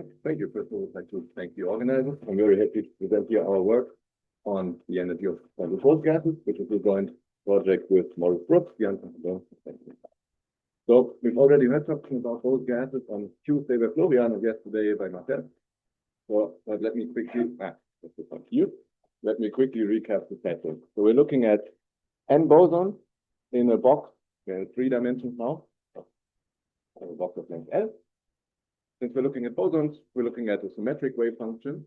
Yeah, thank you. First of all, I'd like to thank the organizers. I'm very happy to present here our work on the energy of cold gases, which is a joint project with Maurice Brooks. So we've already heard something about cold gases on Tuesday by Florian and yesterday by myself. So but let me quickly, let me quickly recap the setting. So we're looking at N boson in a box in 3 dimensions now, a box of length L. Since we're looking at bosons, we're looking at a symmetric wave function.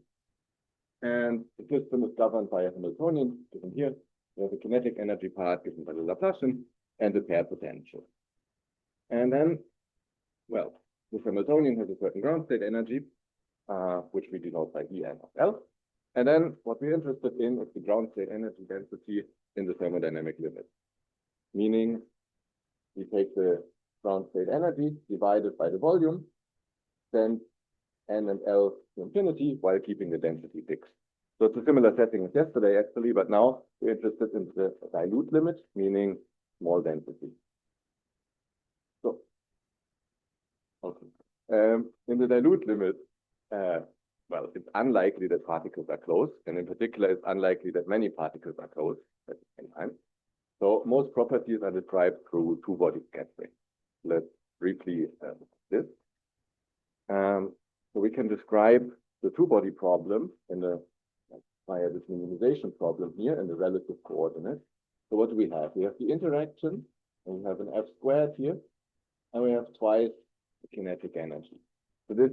And the system is governed by a Hamiltonian, given here. We have a kinetic energy part given by the Laplacian and a pair potential. And then, well, the Hamiltonian has a certain ground state energy, which we denote by En of L. And then what we're interested in is the ground state energy density in the thermodynamic limit. Meaning, we take the ground state energy divided by the volume, then N and L to infinity while keeping the density fixed. So it's a similar setting as yesterday, actually, but now we're interested in the dilute limit, meaning small density. So, okay. In the dilute limit, well, it's unlikely that particles are close, and in particular, it's unlikely that many particles are close at the same time. So most properties are described through two-body scattering. Let's briefly this. So we can describe the two-body problem in the via this minimization problem here in the relative coordinates. So what do we have? We have the interaction, and we have an F squared here, and we have twice the kinetic energy. So this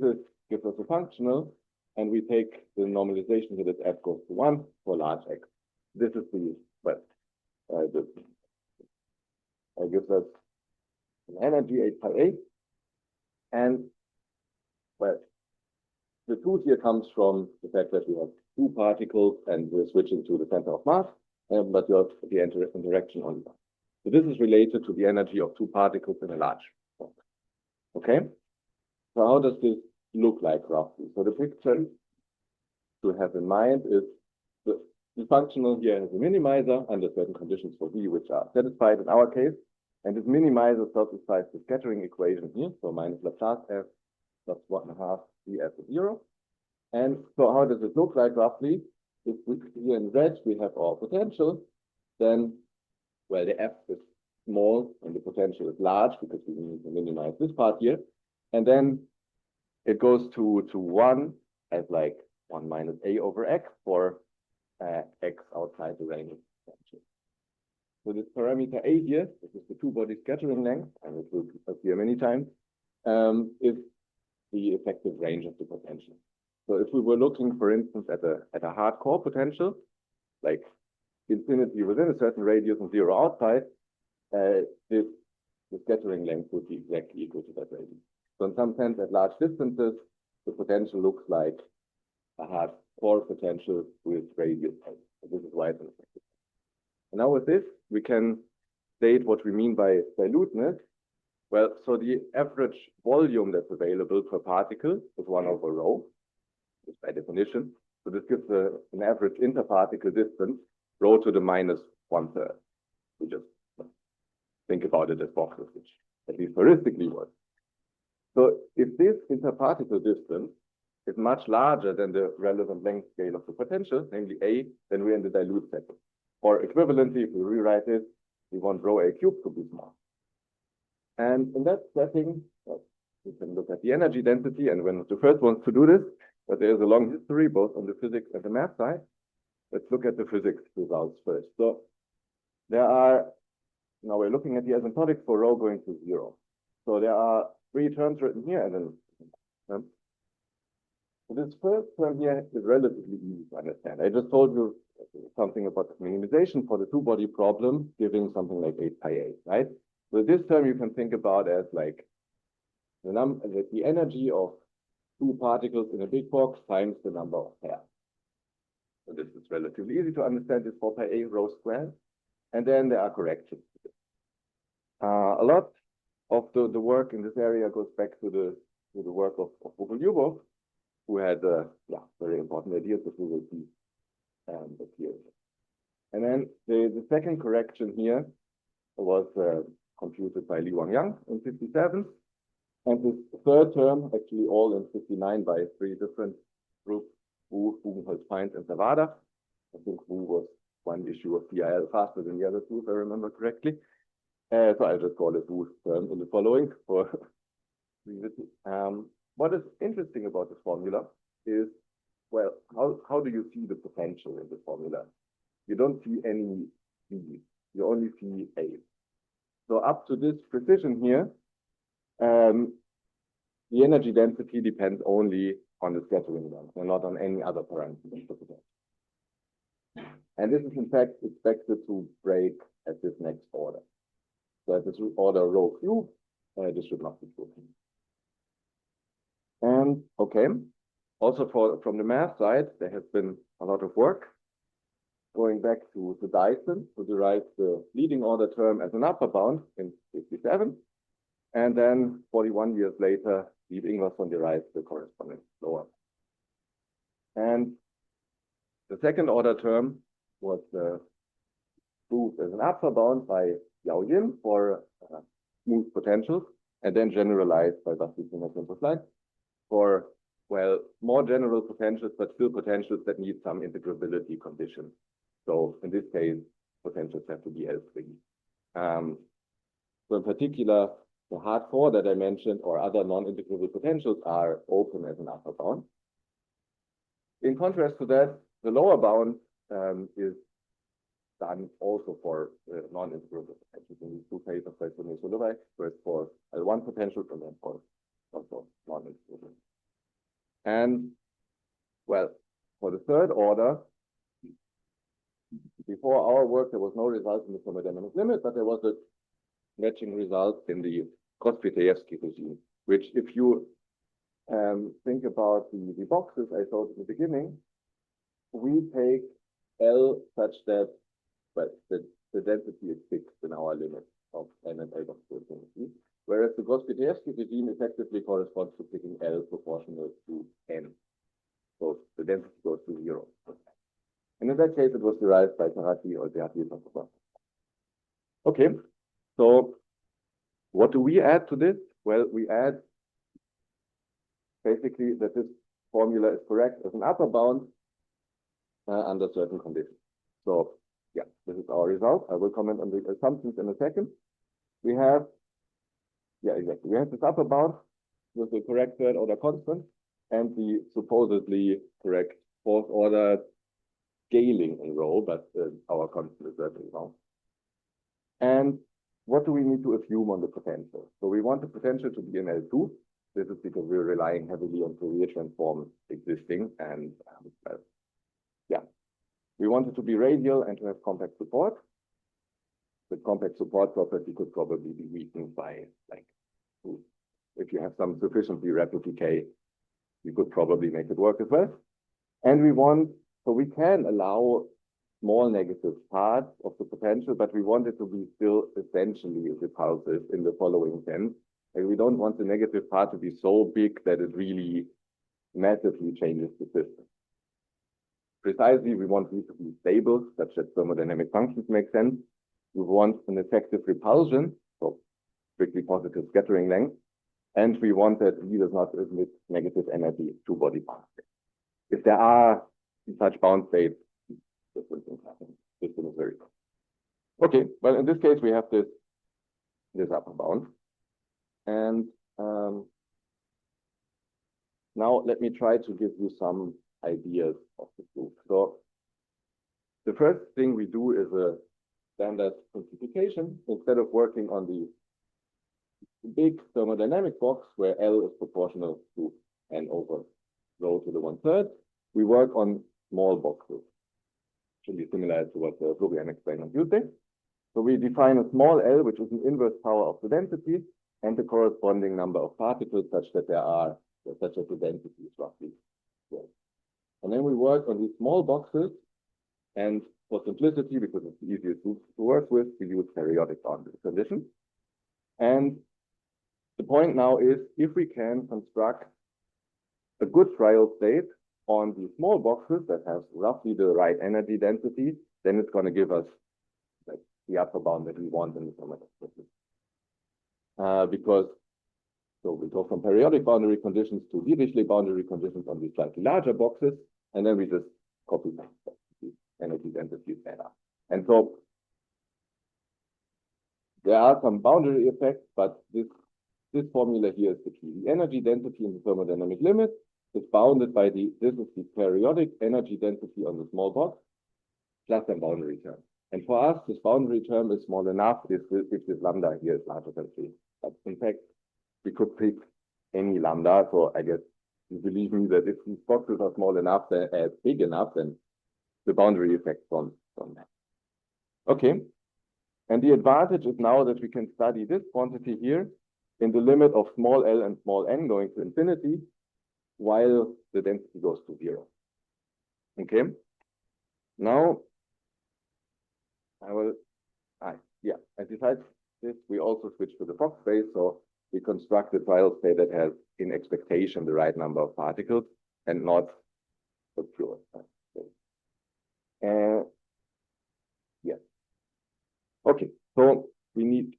gives us a functional, and we take the normalization so that F goes to 1 for large X. This is the, well, this gives us an energy 8 pi A, and well, the truth here comes from the fact that we have 2 particles and we're switching to the center of mass, but you have the interaction on one. So this is related to the energy of 2 particles in a large box. Okay? So how does this look like roughly? So the picture to have in mind is the functional here has a minimizer under certain conditions for V, which are satisfied in our case. And this minimizer satisfies the scattering equation here, so minus Laplace F plus 1/2 Df of 0. And so how does it look like roughly? If we here in red we have our potential, then well the F is small and the potential is large because we need to minimize this part here. And then it goes to 1 as like 1 minus A over X for X outside the range of potential. So this parameter A here, this is the two-body scattering length, and it will appear many times, is the effective range of the potential. So if we were looking, for instance, at a hardcore potential, like infinity within a certain radius and 0 outside, the scattering length would be exactly equal to that radius. So in some sense, at large distances, the potential looks like a hardcore potential with radius. So this is why it's an effective. And now with this, we can state what we mean by diluteness. Well, so the average volume that's available per particle is 1 over rho, just by definition. So this gives an average interparticle distance, rho to the minus 1/3. We just think about it as boxes, which at least heuristically works. So if this interparticle distance is much larger than the relevant length scale of the potential, namely A, then we're in the dilute setting. Or equivalently, if we rewrite it, we want rho A cubed to be small. And in that setting, well, we can look at the energy density, and we're not the first ones to do this, but there's a long history both on the physics and the math side. Let's look at the physics results first. So there are, now we're looking at the asymptotics for rho going to 0. So there are 3 terms written here, and then so this first term here is relatively easy to understand. I just told you something about the minimization for the two-body problem, giving something like 8 pi A, right? So this term you can think about as like the energy of 2 particles in a big box times the number of pairs. So this is relatively easy to understand. It's 4 pi A rho squared. And then there are corrections. A lot of the work in this area goes back to the work of Vogel-Lyubov, who had very important ideas that we will see here. And then the second correction here was computed by Li Wang Yang in 1957. And this third term, actually all in 59 by 3 different groups, Wu, Bugenholz, Pines, and Zavada. I think Wu was one issue of PIL faster than the other two, if I remember correctly. So I'll just call it Wu's term in the following for what is interesting about this formula is, well, how do you see the potential in the formula? You don't see any B, you only see A. So up to this precision here, the energy density depends only on the scattering length and not on any other parameters. And this is in fact expected to break at this next order. So at this order rho Q, this should not be true. And okay, also from the math side, there has been a lot of work going back to Dyson to derive the leading order term as an upper bound in 57. And then 41 years later, Steve Ingvarsson derives the corresponding lower. And the second order term was proved as an upper bound by Yao Yin for smooth potentials, and then generalized by Basti in a simple slide for, well, more general potentials, but still potentials that need some integrability conditions. So in this case, potentials have to be L3. So in particular, the hard core that I mentioned or other non-integrable potentials are open as an upper bound. In contrast to that, the lower bound is done also for non-integrable potentials in these two cases by Solovay, first for L1 potentials and then for also non-integrable. And well, for the third order, before our work, there was no result in the thermodynamic limit, but there was a matching result in the Gross-Pitayevsky regime, which if you think about the boxes I showed in the beginning, we take L such that, well, the density is fixed in our limit of n and L of infinity, whereas the Gross-Pitayevsky regime effectively corresponds to picking L proportional to n. So the density goes to 0. And in that case, it was derived by Tarati or Deati. Okay, so what do we add to this? Well, we add basically that this formula is correct as an upper bound under certain conditions. So yeah, this is our result. I will comment on the assumptions in a second. We have, yeah, exactly. We have this upper bound with the correct third order constant and the supposedly correct fourth order scaling in rho, but our constant is certainly wrong. And what do we need to assume on the potential? So we want the potential to be in L2. This is because we're relying heavily on Fourier transforms existing. And yeah, we want it to be radial and to have compact support. The compact support property could probably be weakened by, like, if you have some sufficiently rapid decay, you could probably make it work as well. And we want, so we can allow small negative parts of the potential, but we want it to be still essentially repulsive in the following sense. And we don't want the negative part to be so big that it really massively changes the system. Precisely, we want these to be stable, such that thermodynamic functions make sense. We want an effective repulsion, so strictly positive scattering length, and we want that V does not emit negative energy to body bound states. If there are such bound states, different things happen. System is very good. Okay, well, in this case, we have this upper bound. And now let me try to give you some ideas of the proof. So the first thing we do is a standard simplification. Instead of working on the big thermodynamic box where L is proportional to n over rho to the 1/3, we work on small boxes. Should be similar to what Florian explained on Tuesday. So we define a small L, which is an inverse power of the density, and the corresponding number of particles such that such that the density is roughly 12. And then we work on these small boxes, and for simplicity, because it's the easiest to work with, we use periodic boundary conditions. And the point now is, if we can construct a good trial state on the small boxes that have roughly the right energy density, then it's going to give us the upper bound that we want in the thermodynamic system. Because So we go from periodic boundary conditions to Dirichlet boundary conditions on these slightly larger boxes, and then we just copy the energy densities data. And so there are some boundary effects, but this formula here is the key. The energy density in the thermodynamic limit is bounded by this is the periodic energy density on the small box plus the boundary term. And for us, this boundary term is small enough if this lambda here is larger than 3. But in fact, we could pick any lambda. So I guess you believe me that if these boxes are small enough, they're big enough, then the boundary effect from that. Okay. And the advantage is now that we can study this quantity here in the limit of small l and small n going to infinity, while the density goes to 0. Okay. Now, besides this, we also switch to the Fock space. So we construct a trial state that has, in expectation, the right number of particles and not the pure space. Yeah. Okay. So we need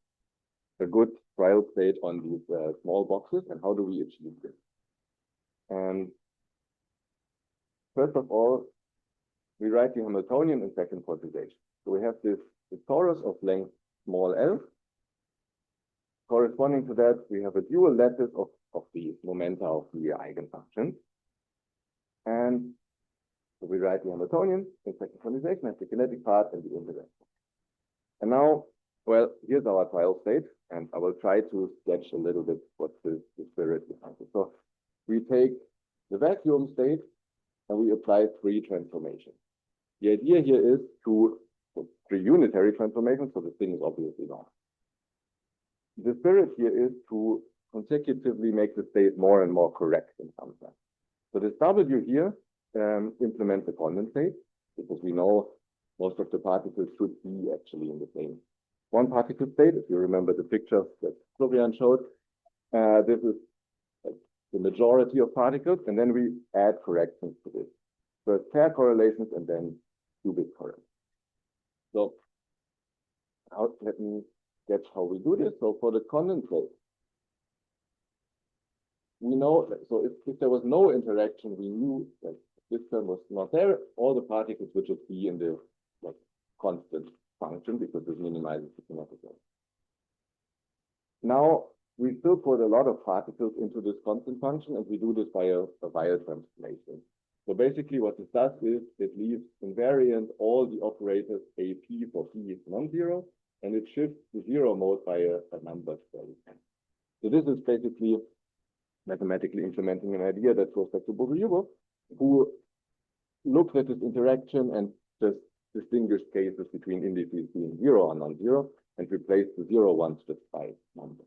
a good trial state on these small boxes. And how do we achieve this? And first of all, we write the Hamiltonian in second quantization. So we have this torus of length small l. Corresponding to that, we have a dual lattice of the momenta of the eigenfunctions. And so we write the Hamiltonian in second quantization, have the kinetic part and the integral. And now, well, here's our trial state, and I will try to sketch a little bit what the spirit behind it. So we take the vacuum state and we apply 3 transformations. The idea here is to 3 unitary transformations, so the thing is obviously wrong. The spirit here is to consecutively make the state more and more correct in some sense. So this W here implements the condensate, because we know most of the particles should be actually in the same one particle state. If you remember the pictures that Florian showed, this is like the majority of particles, and then we add corrections to this. First pair correlations and then cubic correlations. So let me sketch how we do this. So for the condensate, we know that, so if there was no interaction, we knew that this term was not there. All the particles would just be in the constant function because this minimizes the kinetic energy. Now we still put a lot of particles into this constant function, and we do this by a Weyl transformation. So basically what this does is it leaves invariant all the operators AP for P is non-zero, and it shifts the 0 mode by a number value. So this is basically mathematically implementing an idea that goes back to Bose, who looked at this interaction and just distinguished cases between indices being 0 or non-zero and replaced the 0 ones just by numbers.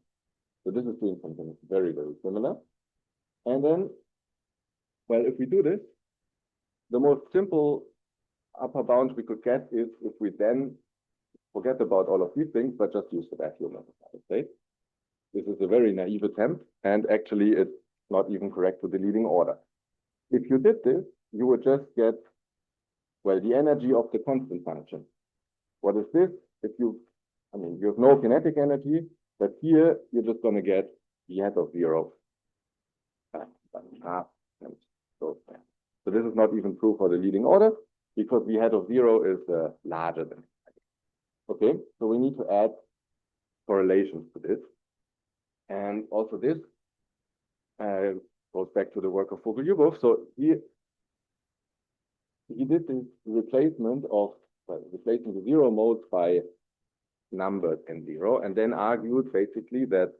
So this is doing something very, very similar. And then, well, if we do this, the most simple upper bound we could get is if we then forget about all of these things, but just use the vacuum as a state. This is a very naive attempt, and actually it's not even correct to the leading order. If you did this, you would just get, well, the energy of the constant function. What is this? If you, you have no kinetic energy, but here you're just going to get the head of 0. So this is not even true for the leading order, because the head of 0 is larger than. Okay, so we need to add correlations to this. And also this goes back to the work of Vogel-Lyubov. So he did this replacement of, replacing the 0 modes by numbers n0, and then argued basically that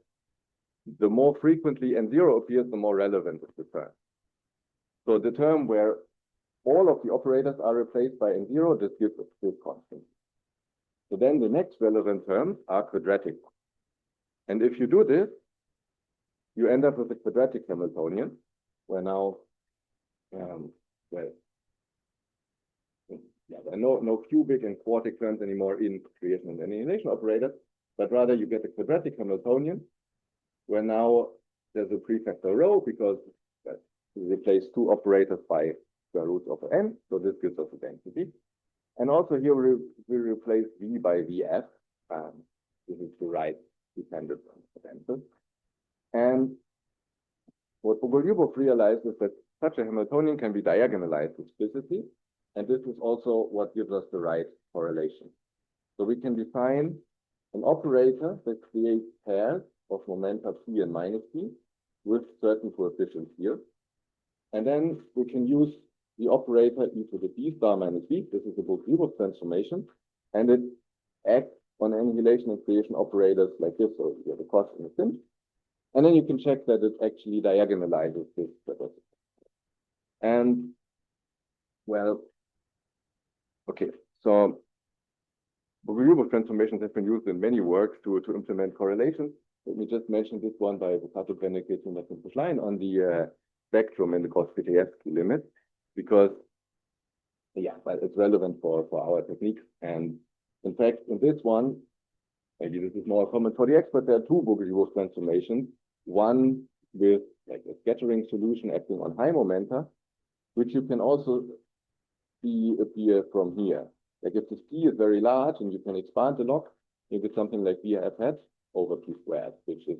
the more frequently n0 appears, the more relevant is the term. So the term where all of the operators are replaced by n0, this gives us this constant. So then the next relevant terms are quadratic. And if you do this, you end up with a quadratic Hamiltonian, where now, there are no cubic and quartic terms anymore in creation and annihilation operators, but rather you get a quadratic Hamiltonian, where now there's a prefactor rho because we replace 2 operators by square root of n, so this gives us a density. And also here we replace V by Vf. This is the right dependent on potential. And what Bogoliubov realized is that such a Hamiltonian can be diagonalized explicitly, and this is also what gives us the right correlation. So we can define an operator that creates pairs of momenta p and minus p with certain coefficients here. And then we can use the operator e to the b star minus b. This is the Bogoliubov transformation, and it acts on annihilation and creation operators like this, so you have the cos and the sin. And then you can check that it actually diagonalizes this diversity. And, well, okay, so Bogoliubov transformations have been used in many works to implement correlations. Let me just mention this one by Vukato-Benekit and Bushline on the spectrum in the Kostytevsky limit, because, yeah, but it's relevant for our techniques. And in fact, in this one, maybe this is more common for the expert, there are two Bogoliubov transformations, one with like a scattering solution acting on high momenta, which you can also see appear from here. Like if this p is very large and you can expand the log, you get something like b f hat over p squared, which is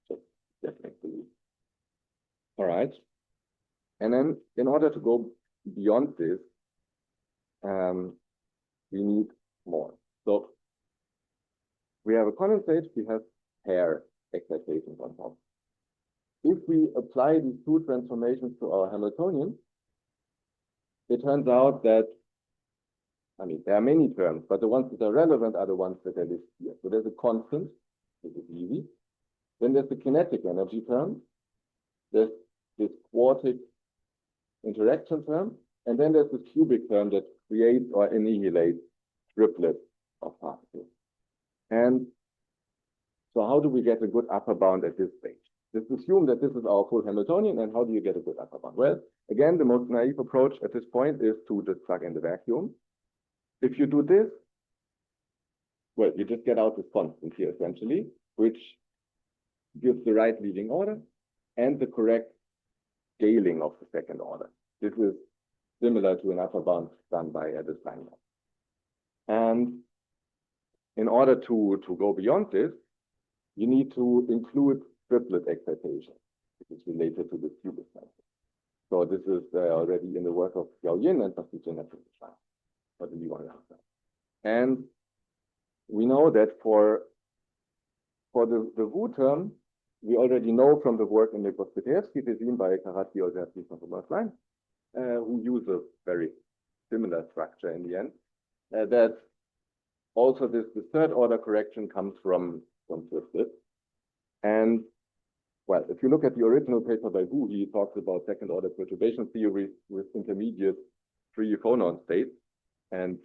just definitely. All right. And then in order to go beyond this, we need more. So we have a condensate, we have pair excitations on top. If we apply these two transformations to our Hamiltonian, it turns out that, I mean, there are many terms, but the ones that are relevant are the ones that are listed here. So there's a constant, this is easy. Then there's the kinetic energy term. There's this quartic interaction term. And then there's this cubic term that creates or annihilates triplets of particles. And so how do we get a good upper bound at this stage? Let's assume that this is our full Hamiltonian, and how do you get a good upper bound? Well, again, the most naive approach at this point is to just plug in the vacuum. If you do this, well, you just get out this constant here, essentially, which gives the right leading order and the correct scaling of the second order. This is similar to an upper bound done by this line. And in order to go beyond this, you need to include triplet excitation, which is related to the cubic cycle. So this is already in the work of Xiao Yin and Bastian for the Lee-1 answer. And we know that for the Wu term, we already know from the work in the Kostytevsky regime by Karate Olderty from Bastian, who use a very similar structure in the end, that also the third order correction comes from triplets. And well, if you look at the original paper by Wu, he talks about second order perturbation theory with intermediate free phonon states. And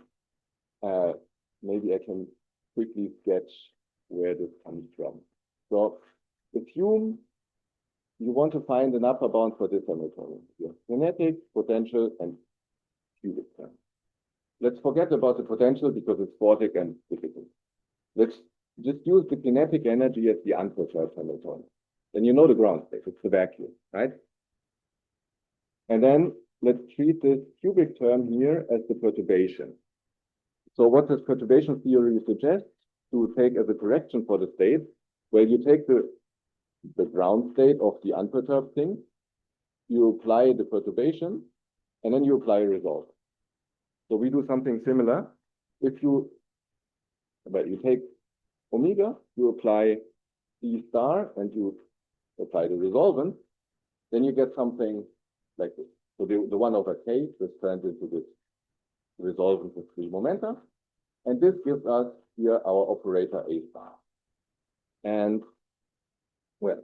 maybe I can quickly sketch where this comes from. So assume you want to find an upper bound for this Hamiltonian. You have kinetic, potential, and cubic term. Let's forget about the potential because it's quartic and difficult. Let's just use the kinetic energy as the unperturbed Hamiltonian. Then you know the ground state, it's the vacuum, right? And then let's treat this cubic term here as the perturbation. So what does perturbation theory suggest? To take as a correction for the state, where you take the ground state of the unperturbed thing, you apply the perturbation, and then you apply a result. So we do something similar. If you take omega, you apply C star, and you apply the resolvent, then you get something like this. So the 1 over k just turns into this resolvent with 3 momenta. And this gives us here our operator A star. And, well,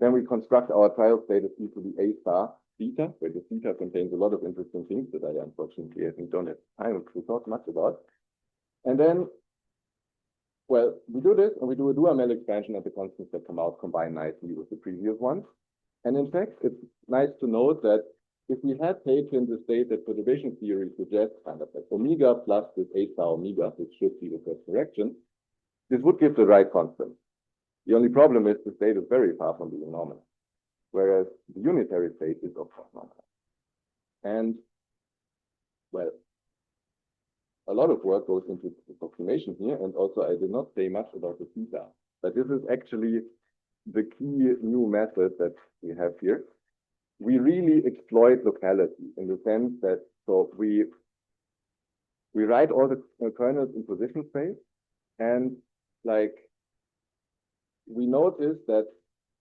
then we construct our trial state as e to the A star theta, where the theta contains a lot of interesting things that I unfortunately, I think, don't have time to talk much about. And then, well, we do this, and we do a Duhamel expansion, and the constants that come out combine nicely with the previous ones. And in fact, it's nice to note that if we had taken the state that perturbation theory suggests, kind of like omega plus this A star omega, which should be the first correction, this would give the right constant. The only problem is the state is very far from being normal, whereas the unitary state is of course normal. And, well, a lot of work goes into the approximation here, and also I did not say much about the theta, but this is actually the key new method that we have here. We really exploit locality in the sense that so we write all the kernels in position space, and like we notice that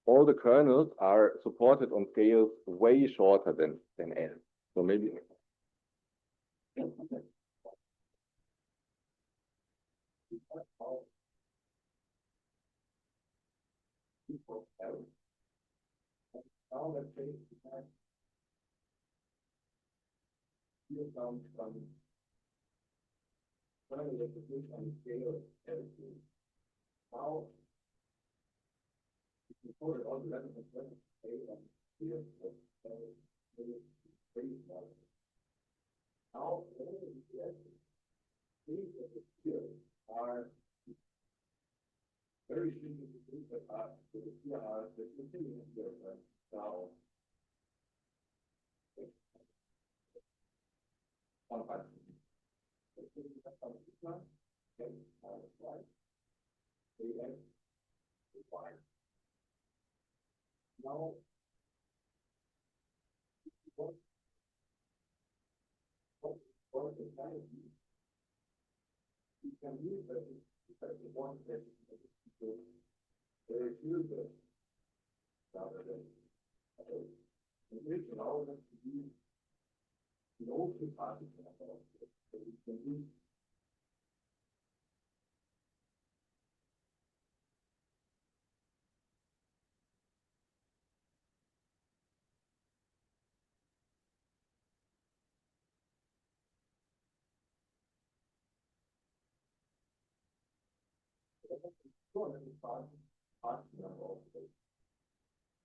all the kernels are supported on scales way shorter than L. So maybe now let's say here comes some kernel representation on scale L2. Now before it all the relevant scale and here now these here are very simple things that are here are the continuous here now. One part. Now, what the time you can use that one that very few rather than others. And this allows us to use the open party so we can use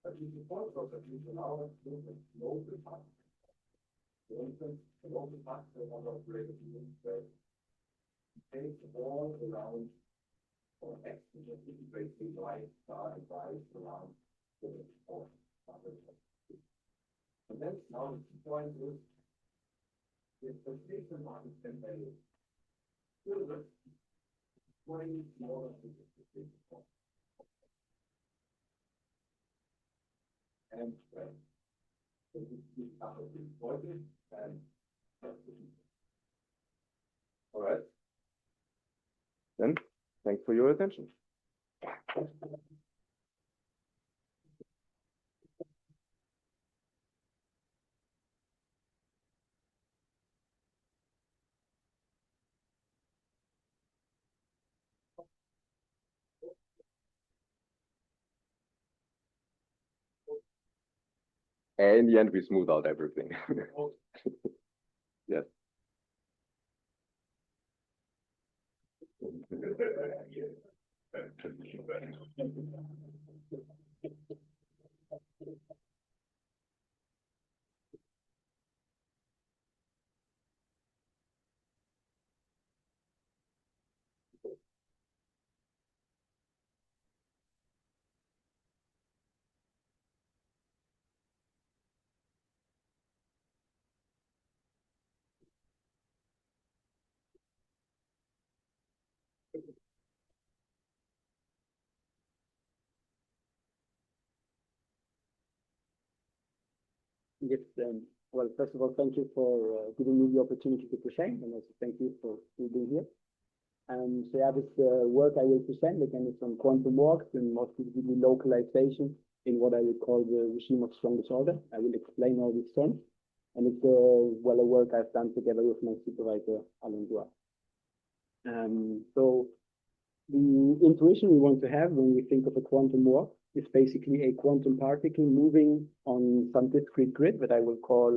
but you support that you allow us to look at the open party. For instance, an open party that operated means that it takes all around or X just integrates the right star and right around the or and then now the key point is if the station market can value still the way smaller than the station point. And so this are important and all right. Then thanks for your attention. And in the end, we smooth out everything. Yes. Yes, well, first of all, thank you for giving me the opportunity to present, and also thank you for being here. So yeah, this work I will present, again, is on quantum walks and more specifically localization in what I would call the regime of strong disorder. I will explain all these terms, and it's well a work I've done together with my supervisor, Alain Dua. So the intuition we want to have when we think of a quantum walk is basically a quantum particle moving on some discrete grid that I will call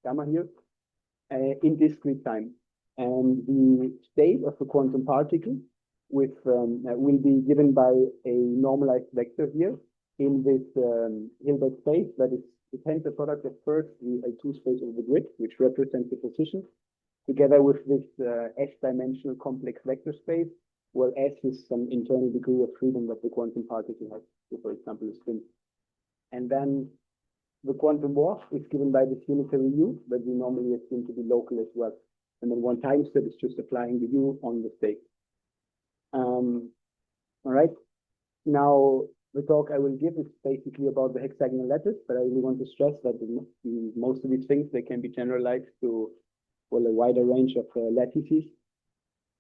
gamma here in discrete time. And the state of the quantum particle with will be given by a normalized vector here in this Hilbert space that is the tensor product of first the L2 space of the grid, which represents the position, together with this S-dimensional complex vector space, where S is some internal degree of freedom that the quantum particle has, so for example, a spin. And then the quantum walk is given by this unitary U that we normally assume to be local as well. And then one time step is just applying the U on the state. right. Now, the talk I will give is basically about the hexagonal lattice, but I really want to stress that most of these things, they can be generalized to, well, a wider range of lattices.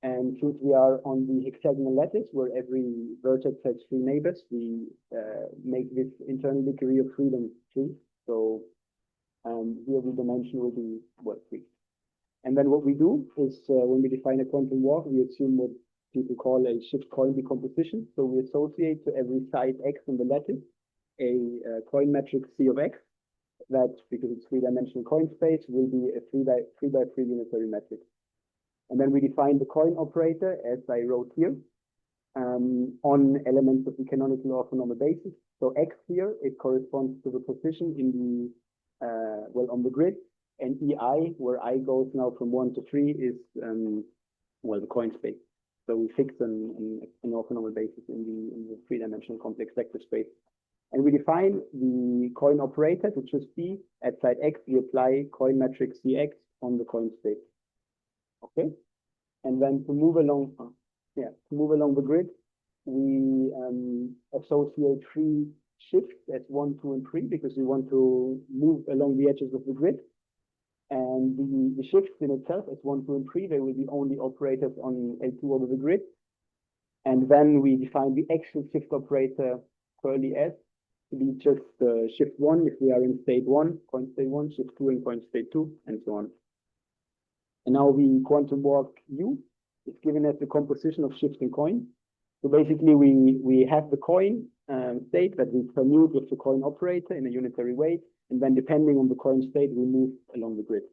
And since we are on the hexagonal lattice, where every vertex has 3 neighbors, we make this internal degree of freedom 3. So here the dimension will be, well, 3. And then what we do is when we define a quantum walk, we assume what people call a shift coin decomposition. So we associate to every side x in the lattice a coin matrix C of x that, because it's 3-dimensional coin space, will be a 3 by 3 unitary matrix. And then we define the coin operator, as I wrote here, on elements of the canonical orthonormal basis. So x here, it corresponds to the position in the, well, on the grid. And EI, where I goes now from 1 to 3, is, well, the coin space. So we fix an orthonormal basis in the 3-dimensional complex vector space. And we define the coin operator to just be at side x, we apply coin matrix Cx on the coin space. Okay. And then to move along, the grid, we associate 3 shifts as 1, 2, and 3 because we want to move along the edges of the grid. And the shifts in itself as 1, 2, and 3, they will be only operators on L2 over the grid. And then we define the actual shift operator curly S to be just shift 1 if we are in state 1, coin state 1, shift 2 in coin state 2, and so on. And now the quantum walk U is given as the composition of shift and coin. So basically we have the coin state that we permute with the coin operator in a unitary way. And then depending on the coin state, we move along the grid.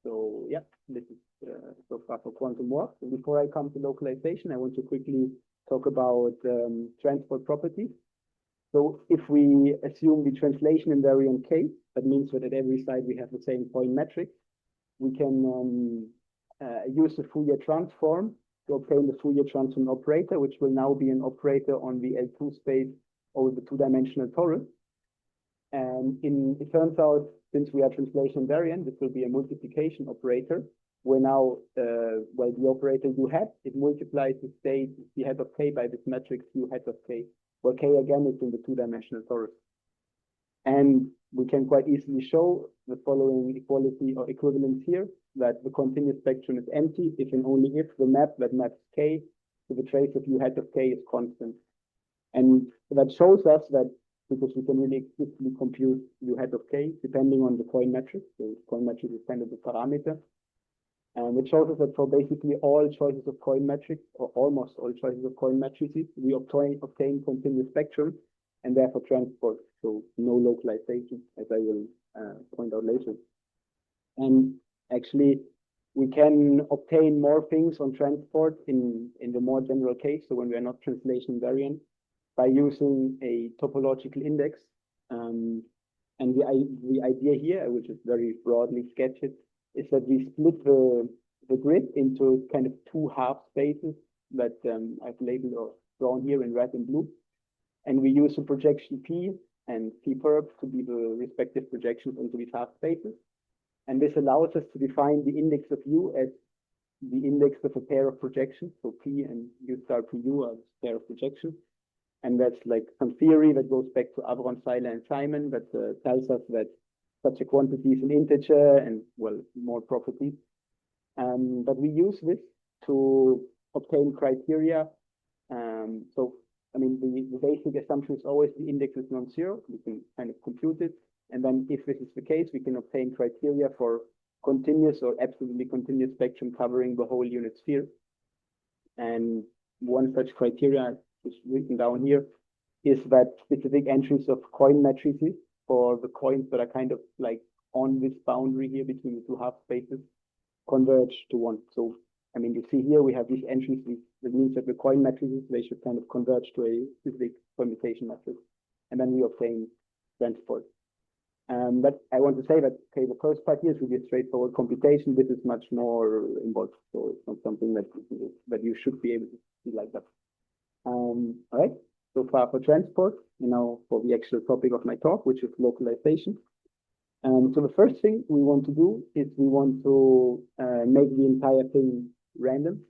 So yeah, this is so far for quantum walk. And before I come to localization, I want to quickly talk about transport properties. So if we assume the translation invariant case, that means that at every side we have the same coin matrix. We can use the Fourier transform to obtain the Fourier transform operator, which will now be an operator on the L2 space over the 2-dimensional torus. And it turns out, since we are translation invariant, this will be a multiplication operator, where now, well, the operator U hat, it multiplies the state, the head of K by this matrix U hat of K, where K again is in the 2-dimensional torus. And we can quite easily show the following equality or equivalence here, that the continuous spectrum is empty if and only if the map that maps K to the trace of U hat of K is constant. And that shows us that, because we can really explicitly compute U hat of K depending on the coin matrix. So coin matrix is kind of the parameter. And it shows us that for basically all choices of coin matrix, or almost all choices of coin matrices, we obtain continuous spectrum and therefore transport. So no localization, as I will point out later. And actually, we can obtain more things on transport in the more general case. So when we are not translation invariant, by using a topological index. And the idea here, which is very broadly sketched, is that we split the grid into kind of 2 half spaces that I've labeled or drawn here in red and blue. And we use the projection P and P perp to be the respective projections into these half spaces. And this allows us to define the index of U as the index of a pair of projections. So P and U star PU are a pair of projections. And that's like some theory that goes back to Avron, Seiler, and Simon that tells us that such a quantity is an integer and, well, more properties. But we use this to obtain criteria. So, I mean, the basic assumption is always the index is non-zero. We can kind of compute it. And then if this is the case, we can obtain criteria for continuous or absolutely continuous spectrum covering the whole unit sphere. And one such criteria is written down here is that specific entries of coin matrices for the coins that are kind of like on this boundary here between the 2 half spaces converge to 1. So, I mean, you see here we have these entries. That means that the coin matrices, they should kind of converge to a specific permutation matrix. And then we obtain transport. But I want to say that, okay, the first part here is really a straightforward computation. This is much more involved. So it's not something that you should be able to see like that. All right, so far for transport, now for the actual topic of my talk, which is localization. So the first thing we want to do is we want to make the entire thing random.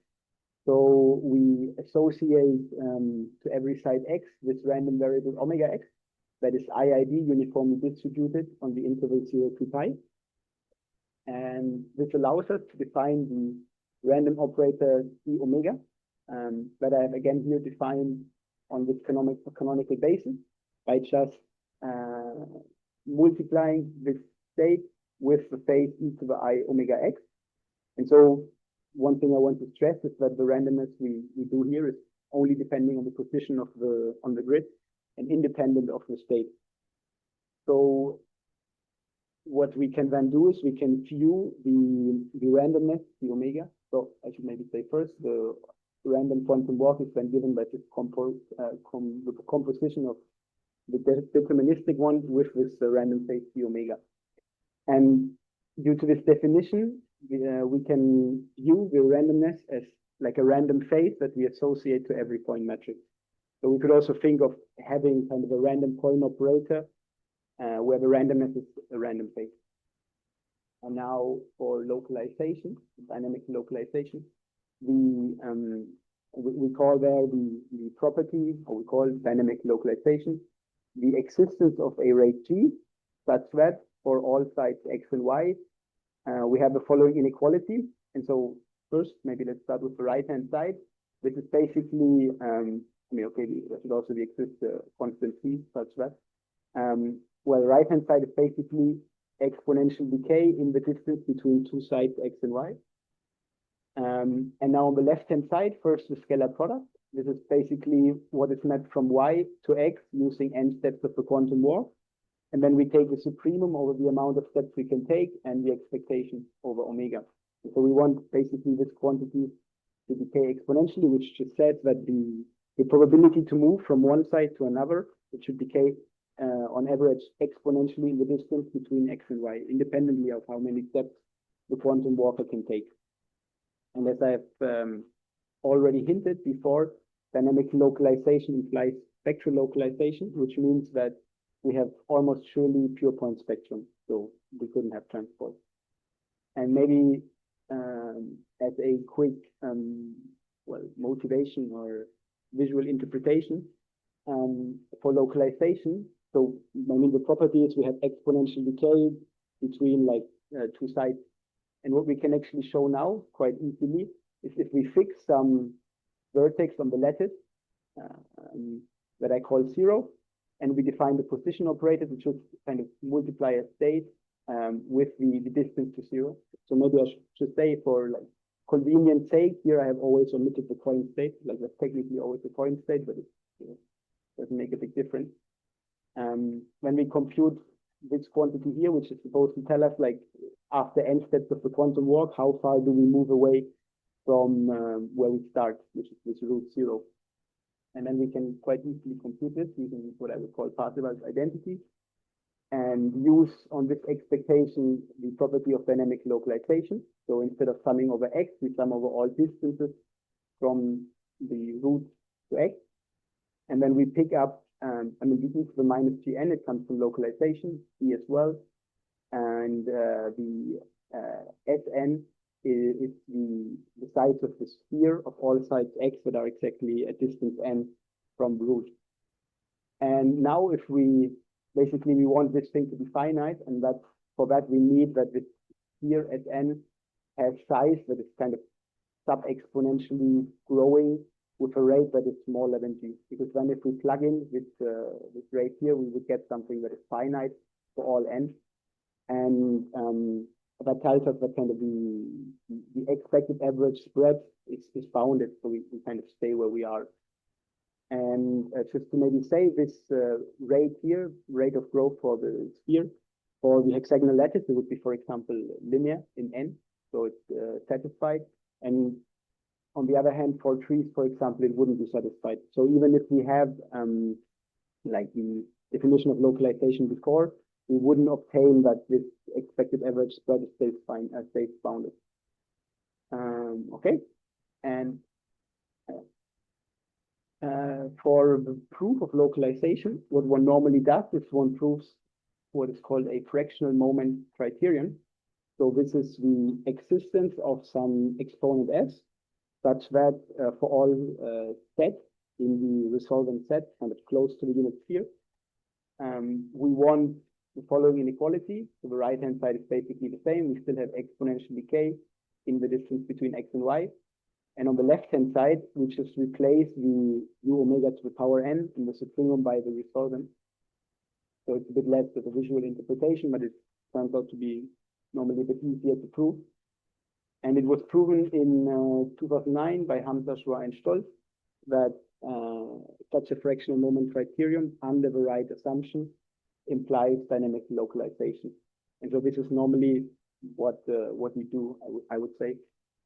So we associate to every side x this random variable omega x that is IID uniformly distributed on the interval 0 to pi. And this allows us to define the random operator d omega that I have again here defined on this canonical basis by just multiplying this state with the phase e to the I omega x. And so one thing I want to stress is that the randomness we do here is only depending on the position of on the grid and independent of the state. So what we can then do is we can view the randomness, the omega. So I should maybe say first, the random quantum walk is then given by this the composition of the deterministic one with this random phase d omega. And due to this definition, we can view the randomness as like a random phase that we associate to every point matrix. So we could also think of having kind of a random point operator where the randomness is a random phase. And now for localization, dynamic localization, we call there the property, or we call dynamic localization, the existence of a rate G such that for all sides x and y, we have the following inequality. And so first, maybe let's start with the right-hand side. This is basically, okay, there should also exist a constant c such that. Well, the right-hand side is basically exponential decay in the distance between two sides x and y. And now on the left-hand side, first the scalar product. This is basically what is mapped from y to x using n steps of the quantum walk. And then we take the supremum over the amount of steps we can take and the expectation over omega. So we want basically this quantity to decay exponentially, which just says that the probability to move from one side to another, it should decay on average exponentially in the distance between x and y, independently of how many steps the quantum walker can take. And as I have already hinted before, dynamic localization implies spectral localization, which means that we have almost surely pure point spectrum, so we couldn't have transport. And maybe as a quick motivation or visual interpretation for localization, so I mean the property is we have exponential decay between like two sides. And what we can actually show now quite easily is if we fix some vertex on the lattice that I call 0, and we define the position operator, which should kind of multiply a state with the distance to 0. So maybe I should say for like convenience sake, here I have always omitted the point state, like that's technically always the point state, but it doesn't make a big difference. When we compute this quantity here, which is supposed to tell us like after n steps of the quantum walk, how far do we move away from where we start, which is this root 0. And then we can quite easily compute this using what I would call Parseval's identity and use on this expectation the property of dynamic localization. So instead of summing over x, we sum over all distances from the root to x. And then we pick up, the e to the minus gn, it comes from localization, e as well. And the Sn is the sides of the sphere of all sides x that are exactly at distance n from root. And now if we want this thing to be finite, and that for that we need that this sphere Sn has size that is kind of sub-exponentially growing with a rate that is smaller than g. Because then if we plug in this rate here, we would get something that is finite for all n. And that tells us that kind of the expected average spread is bounded, so we kind of stay where we are. And just to maybe say this rate here, rate of growth for the sphere, for the hexagonal lattice, it would be, for example, linear in n, so it's satisfied. And on the other hand, for trees, for example, it wouldn't be satisfied. So even if we have like the definition of localization before, we wouldn't obtain that this expected average spread stays bounded. Okay, and for the proof of localization, what one normally does is one proves what is called a fractional moment criterion. So this is the existence of some exponent s, such that for all sets in the resolvent set, kind of close to the unit sphere, we want the following inequality. So the right-hand side is basically the same. We still have exponential decay in the distance between x and y. And on the left-hand side, we just replace the u omega to the power n in the supremum by the resolvent. So it's a bit less of a visual interpretation, but it turns out to be normally a bit easier to prove. And it was proven in 2009 by Hamza, Schwa, and Stolz that such a fractional moment criterion under the right assumption implies dynamic localization. And so this is normally what we do, I would say,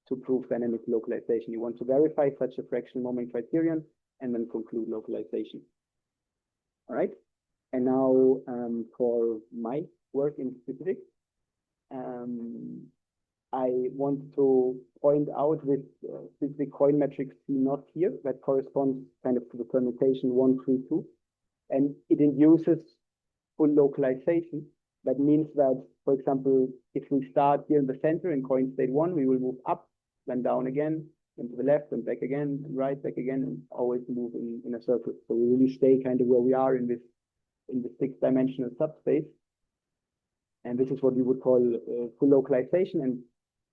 to prove dynamic localization. You want to verify such a fractional moment criterion and then conclude localization. All right. And now for my work in specific, I want to point out this specific coin matrix C naught here that corresponds kind of to the permutation 1, 3, 2, and it induces full localization. That means that, for example, if we start here in the center in coin state 1, we will move up, then down again, then to the left, and back again, and right, back again, and always move in a circle. So we really stay kind of where we are in the 6-dimensional subspace. And this is what we would call full localization. And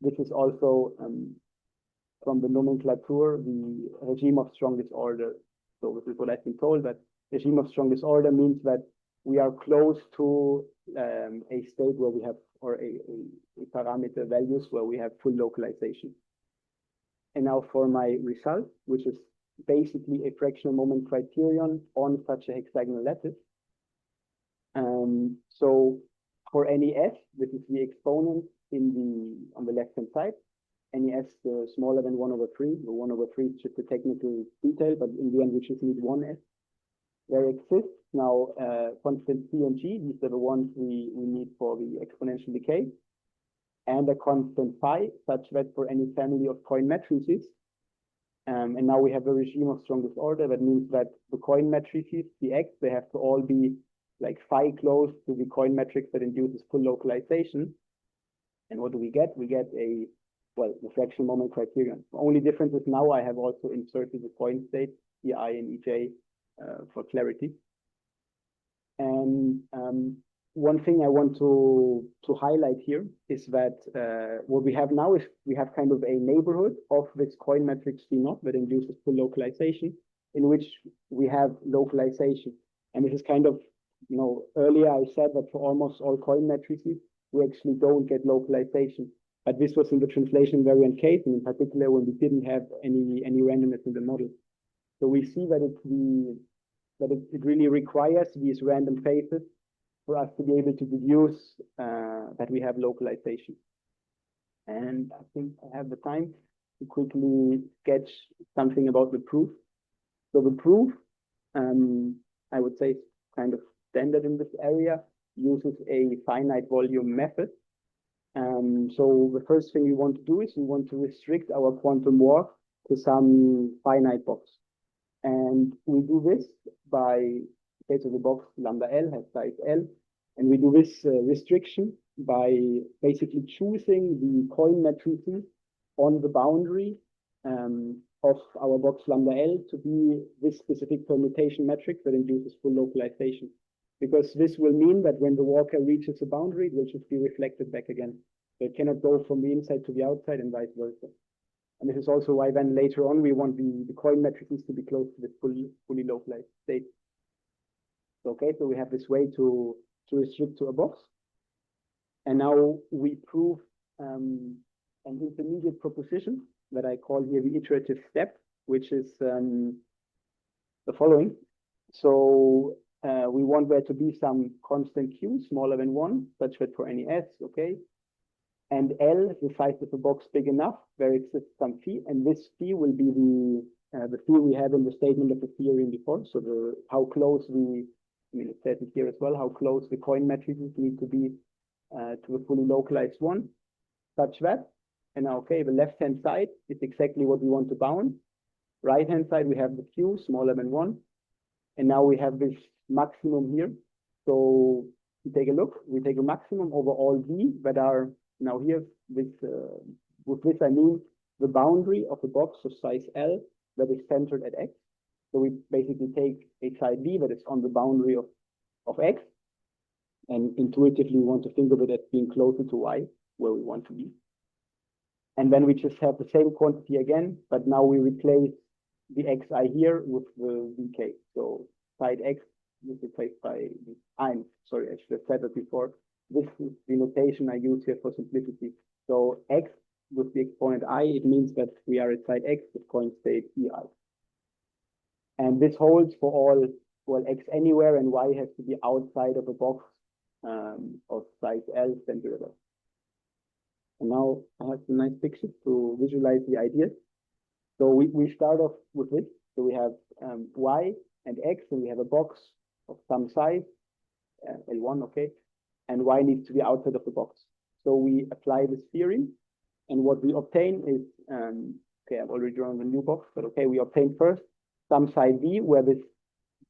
this is also from the nomenclature, the regime of strongest order. So this is what I've been told, that regime of strongest order means that we are close to a state where we have, or a parameter values where we have full localization. And now for my result, which is basically a fractional moment criterion on such a hexagonal lattice. So for any s, this is the exponent on the left-hand side. Any s smaller than 1/3. The 1/3 is just a technical detail, but in the end, we just need one s. There exists now constant c and g. These are the ones we need for the exponential decay, and a constant phi, such that for any family of coin matrices, and now we have a regime of strongest order. That means that the coin matrices, the x, they have to all be like phi close to the coin matrix that induces full localization. And what do we get? We get the fractional moment criterion. The only difference is now I have also inserted the coin states, EI and EJ, for clarity. And one thing I want to highlight here is that what we have now is we have kind of a neighborhood of this coin matrix C naught that induces full localization, in which we have localization. And this is kind of, earlier I said that for almost all coin matrices, we actually don't get localization. But this was in the translation variant case, and in particular when we didn't have any randomness in the model. So we see that it really requires these random phases for us to be able to deduce that we have localization. And I think I have the time to quickly sketch something about the proof. So the proof, I would say, is kind of standard in this area, uses a finite volume method. So the first thing we want to do is we want to restrict our quantum walk to some finite box. And we do this by, so the box lambda L has size L, and we do this restriction by basically choosing the coin matrices on the boundary of our box lambda L to be this specific permutation matrix that induces full localization. Because this will mean that when the walker reaches the boundary, it will just be reflected back again. So it cannot go from the inside to the outside and vice versa. And this is also why then later on we want the coin matrices to be close to this fully localized state. Okay, so we have this way to restrict to a box. And now we prove an intermediate proposition that I call here the iterative step, which is the following. So we want there to be some constant q smaller than 1, such that for any s, okay, and L, the size of the box big enough, there exists some phi, and this phi will be the phi we have in the statement of the theorem before. So how close it says it here as well, how close the coin matrices need to be to a fully localized one, such that, and now, okay, the left-hand side is exactly what we want to bound. Right-hand side, we have the q smaller than 1, and now we have this maximum here. So we take a look, we take a maximum over all v that are now here. With this I mean the boundary of a box of size L that is centered at X. So we basically take a side V that is on the boundary of X, and intuitively we want to think of it as being closer to Y, where we want to be. And then we just have the same quantity again, but now we replace the xi here with the vk. So side x is replaced by I'm sorry, I should have said that before. This is the notation I use here for simplicity. So x with the exponent I, it means that we are at side x with coin state ei. And this holds for all, well, x anywhere, and y has to be outside of a box of size L centered above. And now I have some nice pictures to visualize the ideas. So we start off with this. So we have y and x, and we have a box of some size, L1, okay, and y needs to be outside of the box. So we apply this theory, and what we obtain is, okay, I've already drawn the new box, but okay, we obtain first some size v, where this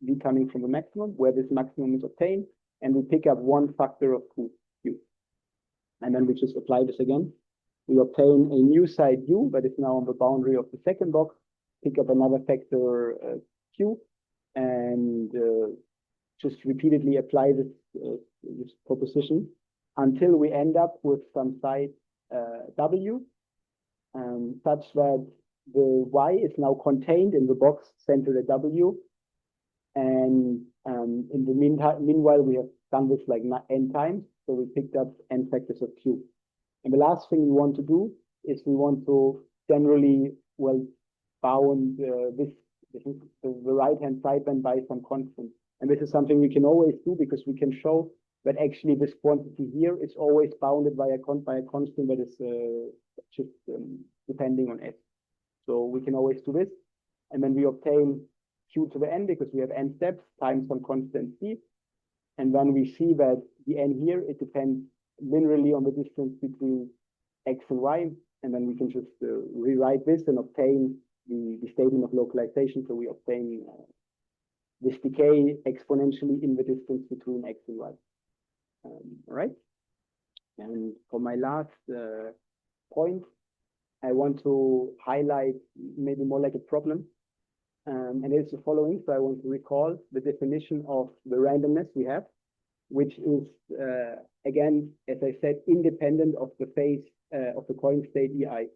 v coming from the maximum, where this maximum is obtained, and we pick up one factor of q. And then we just apply this again. We obtain a new side u that is now on the boundary of the second box, pick up another factor q, and just repeatedly apply this proposition until we end up with some side w, such that the y is now contained in the box centered at w. And in the meanwhile, we have done this like n times. So we picked up n factors of q. And the last thing we want to do is we want to generally, well, bound the right-hand side then by some constant. And this is something we can always do because we can show that actually this quantity here is always bounded by a constant that is just depending on s. So we can always do this. And then we obtain q to the n because we have n steps times some constant c. And then we see that the n here, it depends linearly on the distance between x and y. And then we can just rewrite this and obtain the statement of localization. So we obtain this decay exponentially in the distance between x and y. All right. And for my last point, I want to highlight maybe more like a problem. And it's the following. So I want to recall the definition of the randomness we have, which is, again, as I said, independent of the phase of the coin state ei.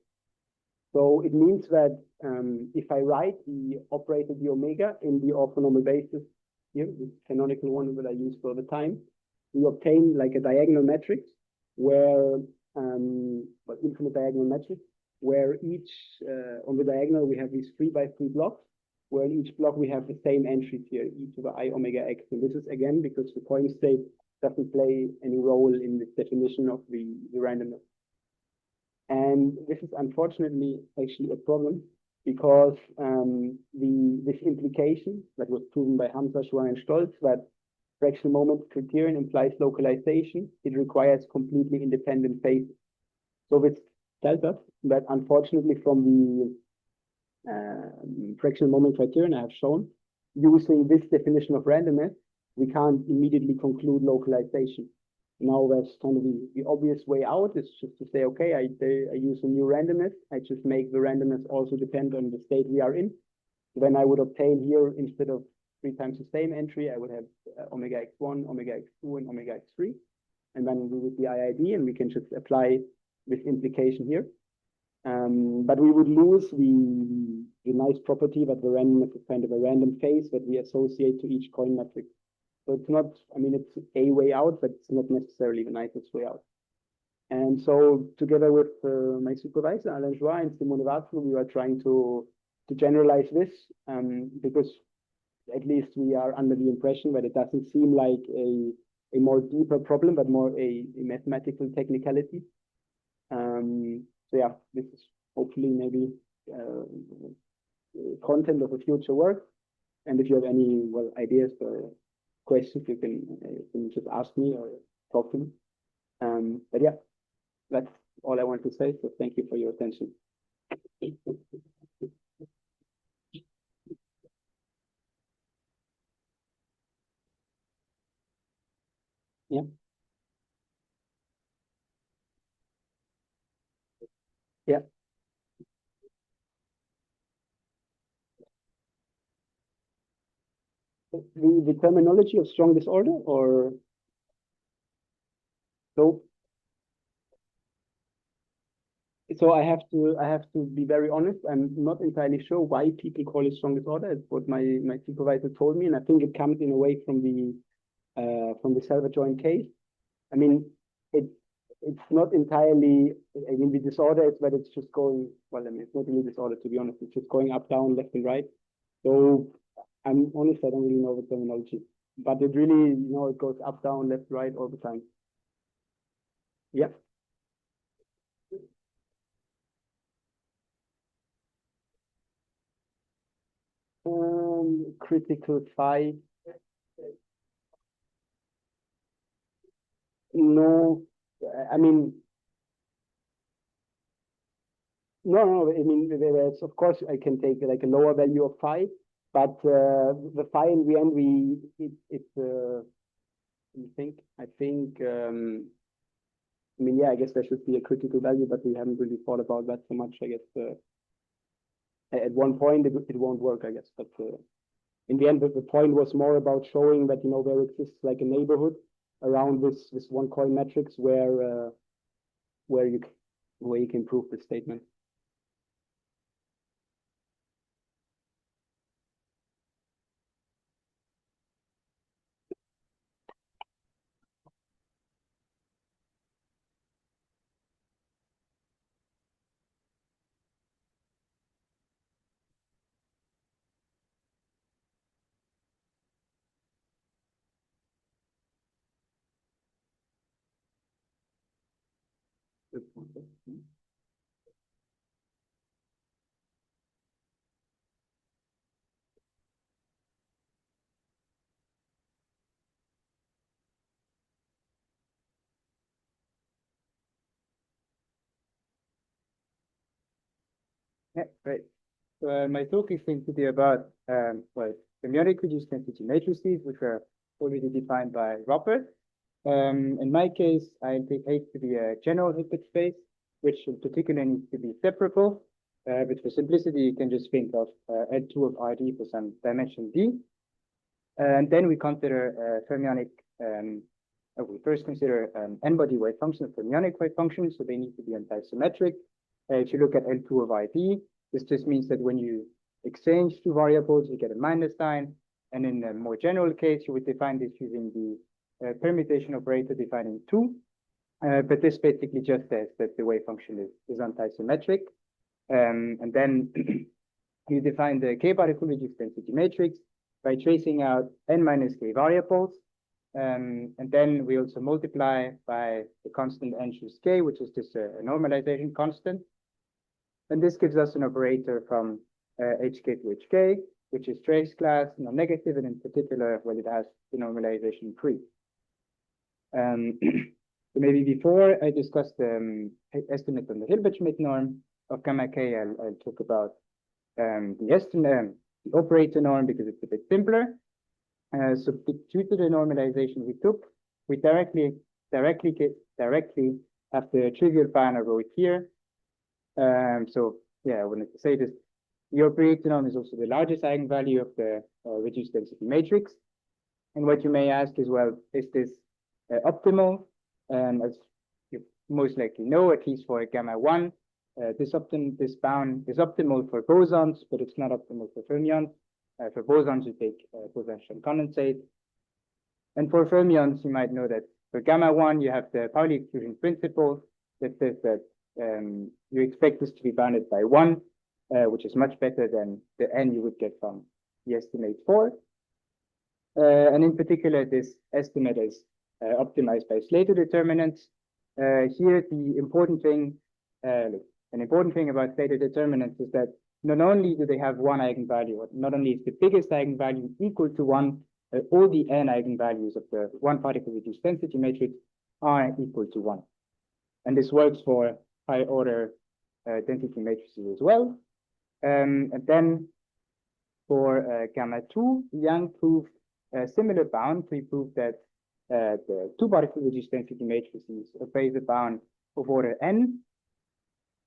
So it means that if I write the operator d omega in the orthonormal basis here, the canonical one that I use for the time, we obtain like a diagonal matrix where, infinite diagonal matrix, where each, on the diagonal, we have these 3 by 3 blocks, where in each block we have the same entries here, e to the I omega x. And this is again because the coin state doesn't play any role in this definition of the randomness. And this is unfortunately actually a problem because this implication that was proven by Hamza, Schwan, and Stolz, that fractional moment criterion implies localization, it requires completely independent phases. So this tells us that unfortunately from the fractional moment criterion I have shown, using this definition of randomness, we can't immediately conclude localization. Now that's kind of the obvious way out is just to say, okay, I use a new randomness. I just make the randomness also depend on the state we are in. Then I would obtain here, instead of 3 times the same entry, I would have omega x1, omega x2, and omega x3. And then we would be IID, and we can just apply this implication here. But we would lose the nice property that the randomness is kind of a random phase that we associate to each coin matrix. So it's not, I mean, it's a way out, but it's not necessarily the nicest way out. And so together with my supervisor, Alain Joie and Simone Vassou, we are trying to generalize this because at least we are under the impression that it doesn't seem like a more deeper problem, but more a mathematical technicality. So yeah, this is hopefully maybe content of a future work. And if you have any ideas or questions, you can just ask me or talk to me. But yeah, that's all I want to say. So thank you for your attention. Yeah. Yeah. the terminology of strong disorder, or so. So I have to be very honest. I'm not entirely sure why people call it strong disorder. It's what my supervisor told me, and I think it comes in a way from the Selver joint case. I mean, it's not entirely. I mean, the disorder is that it's just going. Well, I mean, it's not really disorder, to be honest. It's just going up, down, left, and right. So I'm honest. I don't really know the terminology, but it really, it goes up, down, left, right all the time. Yeah. Critical phi. No, I mean, no. I mean, there's, of course, I can take like a lower value of phi, but the phi in the end, I think, I mean, yeah, I guess there should be a critical value, but we haven't really thought about that so much. I guess at one point it won't work, I guess, but in the end, the point was more about showing that there exists like a neighborhood around this one coin matrix where you can prove the statement. Yeah, great. So my talk is going to be about fermionic reduced density matrices, which were already defined by Robert. In my case, I take H to be a general Hilbert space, which in particular needs to be separable. But for simplicity, you can just think of L2 of RD for some dimension D. And then we consider fermionic. We first consider n-body wave functions, fermionic wave functions, so they need to be antisymmetric. If you look at L2 of ID, this just means that when you exchange two variables, you get a minus sign. And in a more general case, you would define this using the permutation operator defining 2. But this basically just says that the wave function is antisymmetric. And then you define the k-particle reduced density matrix by tracing out n minus k variables. And then we also multiply by the constant n choose k, which is just a normalization constant. And this gives us an operator from hk to hk, which is trace class, non-negative, and in particular, well, it has the normalization free. So maybe before I discuss the estimate on the Hilbert-Schmidt norm of gamma k, I'll talk about the estimate, the operator norm, because it's a bit simpler. So due to the normalization we took, we directly have the trivial Banner row here. So yeah, I wanted to say this. The operator norm is also the largest eigenvalue of the reduced density matrix. And what you may ask is, well, is this optimal? As you most likely know, at least for gamma 1, this bound is optimal for bosons, but it's not optimal for fermions. For bosons, you take Bose-Einstein condensate. And for fermions, you might know that for gamma 1, you have the Pauli exclusion principle that says that you expect this to be bounded by 1, which is much better than the n you would get from the estimate 4. And in particular, this estimate is optimized by Slater determinants. Here, the important thing, an important thing about Slater determinants is that not only do they have one eigenvalue, or not only is the biggest eigenvalue equal to 1, all the n eigenvalues of the one particle reduced density matrix are equal to 1. And this works for high order density matrices as well. And then for gamma 2, Yang proved a similar bound. We proved that the two particle reduced density matrices obey the bound of order n.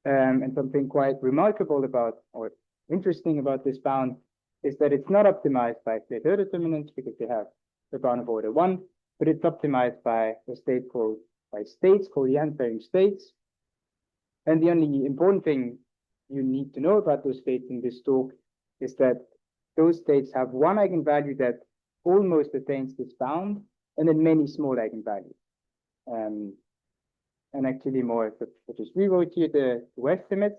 And something quite remarkable about, or interesting about this bound, is that it's not optimized by Plateau determinants because they have the bound of order 1, but it's optimized by states called Yang-pairing states. And the only important thing you need to know about those states in this talk is that those states have one eigenvalue that almost attains this bound, and then many small eigenvalues. And actually more, so just rewrote here the estimates.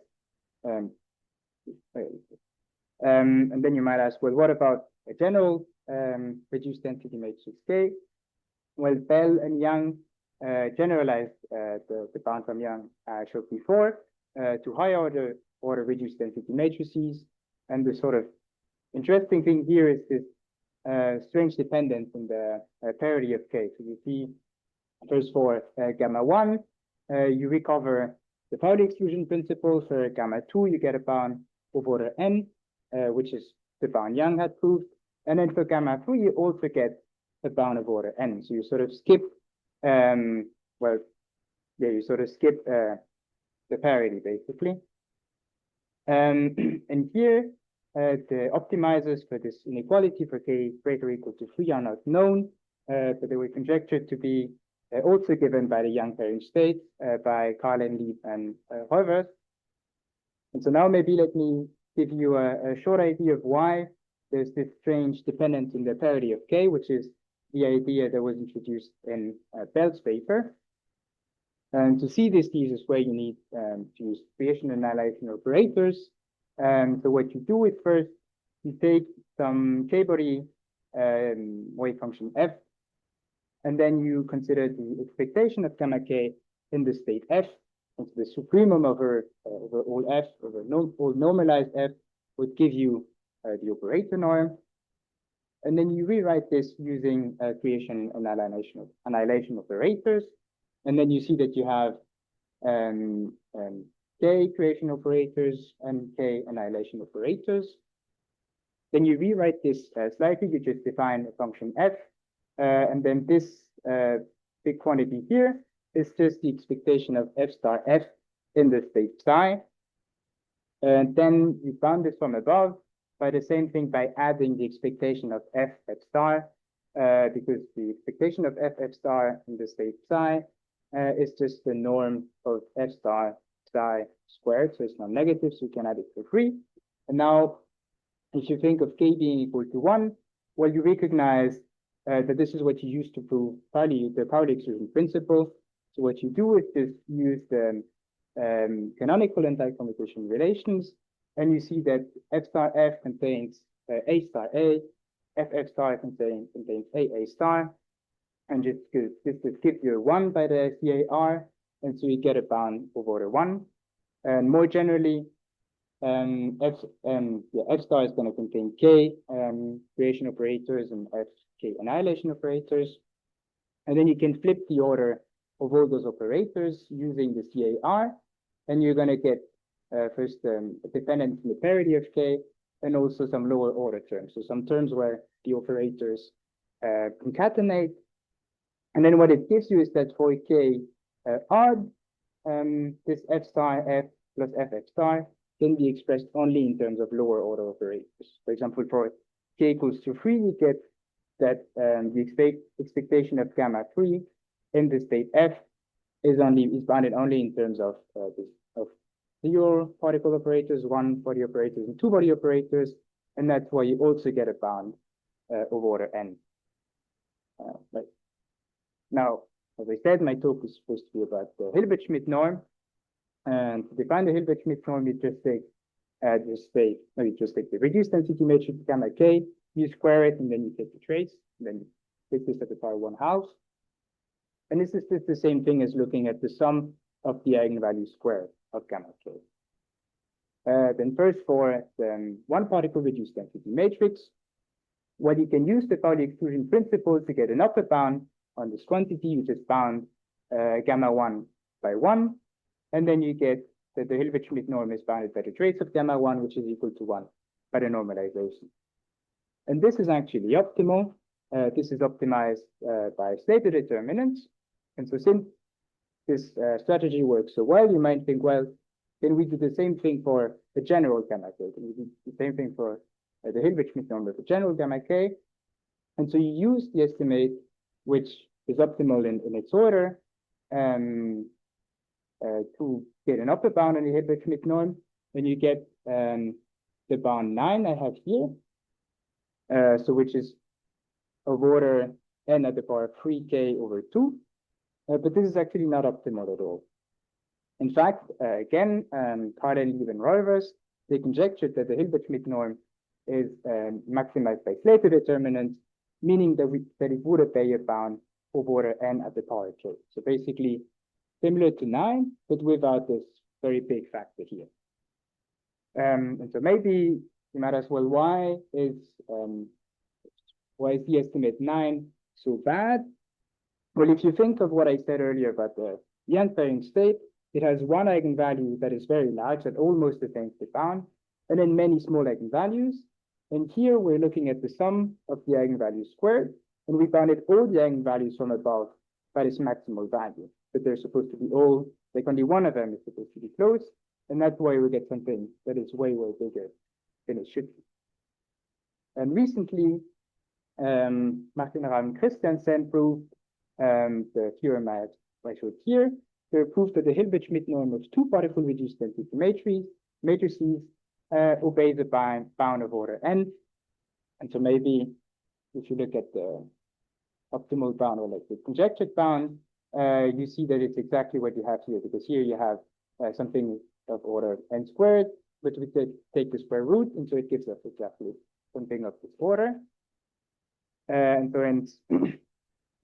And then you might ask, well, what about a general reduced density matrix K? Well, Bell and Young generalized the bound from Young I showed before to higher order reduced density matrices. And the sort of interesting thing here is this strange dependence in the parity of K. So you see, first for gamma 1, you recover the Pauli exclusion principle. For gamma 2, you get a bound of order n, which is the bound Young had proved. And then for gamma 3, you also get a bound of order n. So you sort of skip, you sort of skip the parity, basically. And here, the optimizers for this inequality for K greater or equal to 3 are not known, but they were conjectured to be also given by the Yang-pairing states by Carlin, Lieb, and Horvath. And so now maybe let me give you a short idea of why there's this strange dependence in the parity of K, which is the idea that was introduced in Bell's paper. And to see this thesis where you need to use creation and annihilation operators. So what you do is first, you take some K-body wave function f, and then you consider the expectation of gamma k in the state f. And so the supremum over all f, over all normalized f, would give you the operator norm. And then you rewrite this using creation and annihilation operators. And then you see that you have K creation operators and K annihilation operators. Then you rewrite this slightly. You just define a function f. And then this big quantity here is just the expectation of f star f in the state psi. And then you bound this from above by the same thing by adding the expectation of f star, because the expectation of f star in the state psi is just the norm of f star psi squared, so it's not negative, so you can add it for free. And now, if you think of k being equal to 1, well, you recognize that this is what you use to prove the Pauli exclusion principle. So what you do is just use the canonical anti-commutation relations, and you see that f star f contains a star a, f star contains a star, and just gives you a 1 by the CAR, and so you get a bound of order 1. And more generally, f star is going to contain k creation operators and f k annihilation operators, and then you can flip the order of all those operators using the CAR, and you're going to get first a dependence in the parity of k, and also some lower order terms, so some terms where the operators concatenate. And then what it gives you is that for k odd, this f star f plus f star can be expressed only in terms of lower order operators. For example, for k equals to 3, you get that the expectation of gamma 3 in the state f is bounded only in terms of 0 particle operators, 1 body operators, and 2 body operators, and that's why you also get a bound of order n. Right. Now, as I said, my talk is supposed to be about the Hilbert-Schmidt norm. And to define the Hilbert-Schmidt norm, you just take the reduced density matrix gamma k, you square it, and then you take the trace, and then you take this at the power 1/2. And this is just the same thing as looking at the sum of the eigenvalue squared of gamma k. Then first for the one particle reduced density matrix, well, you can use the Pauli exclusion principle to get an upper bound on this quantity. You just bound gamma 1 by 1, and then you get that the Hilbert-Schmidt norm is bounded by the trace of gamma 1, which is equal to 1 by the normalization. And this is actually optimal. This is optimized by stated determinants. And so since this strategy works so well, you might think, well, can we do the same thing for the general gamma k? Can we do the same thing for the Hilbert-Schmidt norm of the general gamma k. And so you use the estimate which is optimal in its order to get an upper bound on the Hilbert-Schmidt norm. Then you get the bound 9 I have here, so which is of order n at the power 3k over 2. But this is actually not optimal at all. In fact, again, Carl and Lieb and Roivers, they conjectured that the Hilbert-Schmidt norm is maximized by Slater determinants, meaning that it would obey a bound of order n at the power k. So basically similar to 9, but without this very big factor here. And so maybe you might ask, well, why is the estimate 9 so bad? Well, if you think of what I said earlier about the n-pairing state, it has one eigenvalue that is very large, that almost attains the bound, and then many small eigenvalues. And here we're looking at the sum of the eigenvalues squared, and we bounded all the eigenvalues from above by this maximal value. But they're supposed to be all, like only one of them is supposed to be close, and that's why we get something that is way, way bigger than it should be. And recently, Martin Rahm Christiansen proved the theorem I showed here. They proved that the Hilbert-Schmidt norm of two particle reduced density matrices obeys a bound of order n. And so maybe if you look at the optimal bound or like the conjectured bound, you see that it's exactly what you have here, because here you have something of order n squared, but we take the square root, and so it gives us exactly something of this order. And so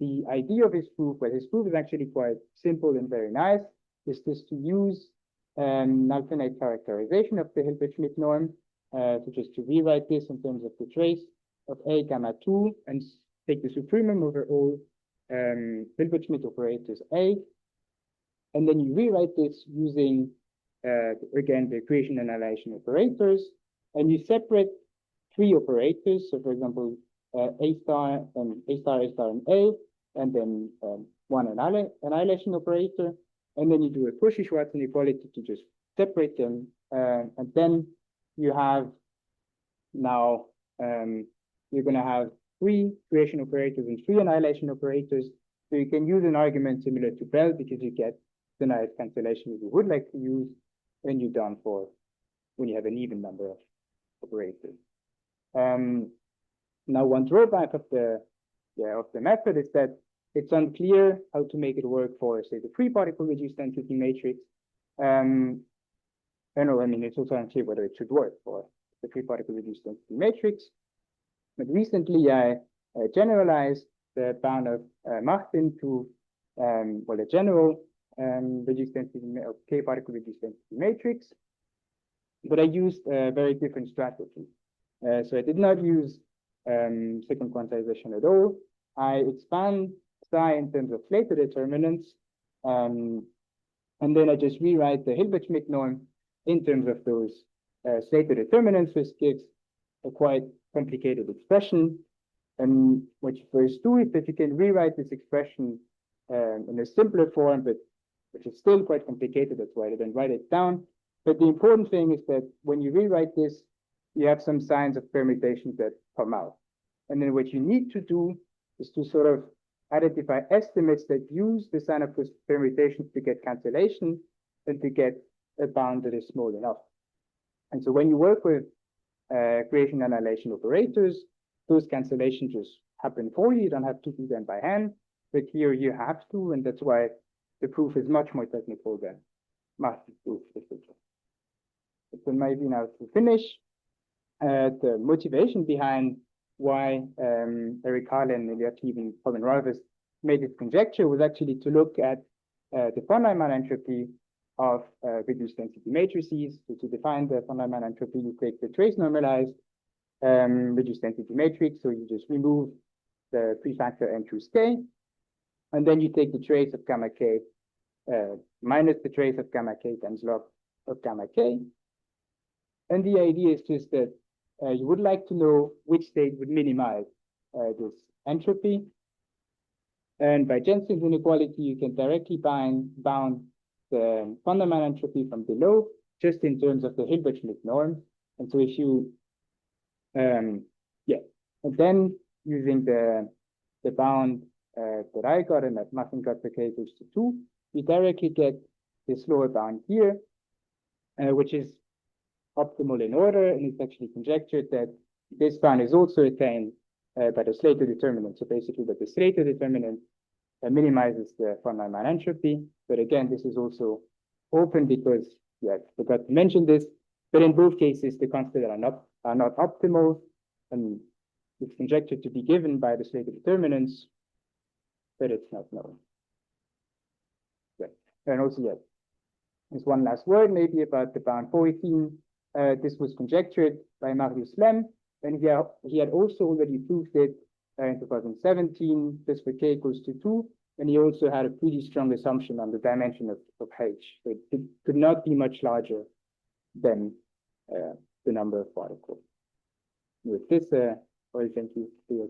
the idea of his proof, well, his proof is actually quite simple and very nice, is just to use an alternate characterization of the Hilbert-Schmidt norm, so just to rewrite this in terms of the trace of A gamma 2 and take the supremum over all Hilbert-Schmidt operators A. And then you rewrite this using, again, the equation annihilation operators, and you separate three operators. So for example, A star, A star, and A, and then one annihilation operator. And then you do a Cauchy-Schwarz inequality to just separate them. And then you have now, you're going to have three creation operators and three annihilation operators. So you can use an argument similar to Bell because you get the nice cancellation you would like to use when you're done for when you have an even number of operators. Now, one drawback of the method is that it's unclear how to make it work for, say, the free particle reduced density matrix. I mean, it's also unclear whether it should work for the free particle reduced density matrix. But recently, I generalized the bound of Martin to, well, a general reduced density of K particle reduced density matrix. But I used a very different strategy. So I did not use second quantization at all. I expand psi in terms of Slater determinants, and then I just rewrite the Hilbert-Schmidt norm in terms of those Slater determinants, which gives a quite complicated expression. And what you first do is that you can rewrite this expression in a simpler form, but which is still quite complicated. That's why I didn't write it down. But the important thing is that when you rewrite this, you have some signs of permutations that come out. And then what you need to do is to sort of identify estimates that use the sign of those permutations to get cancellation and to get a bound that is small enough. And so when you work with creation annihilation operators, those cancellations just happen for you. You don't have to do them by hand, but here you have to, and that's why the proof is much more technical than Martin's proof, etc. So maybe now to finish, the motivation behind why Eric Harlan, Elliott Even, Colin Roivers made this conjecture was actually to look at the von Neumann entropy of reduced density matrices. So to define the von Neumann entropy, you take the trace normalized reduced density matrix. So you just remove the prefactor n choose k, and then you take the trace of gamma k minus the trace of gamma k times log of gamma k. And the idea is just that you would like to know which state would minimize this entropy. And by Jensen's inequality, you can directly bound the von Neumann entropy from below, just in terms of the Hilbert-Schmidt norm. And so if you Yeah, and then using the bound that I got and that Muffin got for k equals to 2, we directly get this lower bound here, which is optimal in order, and it's actually conjectured that this bound is also attained by the Slater determinant. So basically that the Slater determinant minimizes the von Neumann entropy. But again, this is also open because, yeah, I forgot to mention this, but in both cases, the constants are not optimal, and it's conjectured to be given by the Slater determinants, but it's not known. Yeah. And also, yeah, there's one last word maybe about the bound polythene. This was conjectured by Marius Lem, and he had also already proved it in 2017, just for k equals to 2, and he also had a pretty strong assumption on the dimension of H. So it could not be much larger than the number of particles. With this, well, thank you for your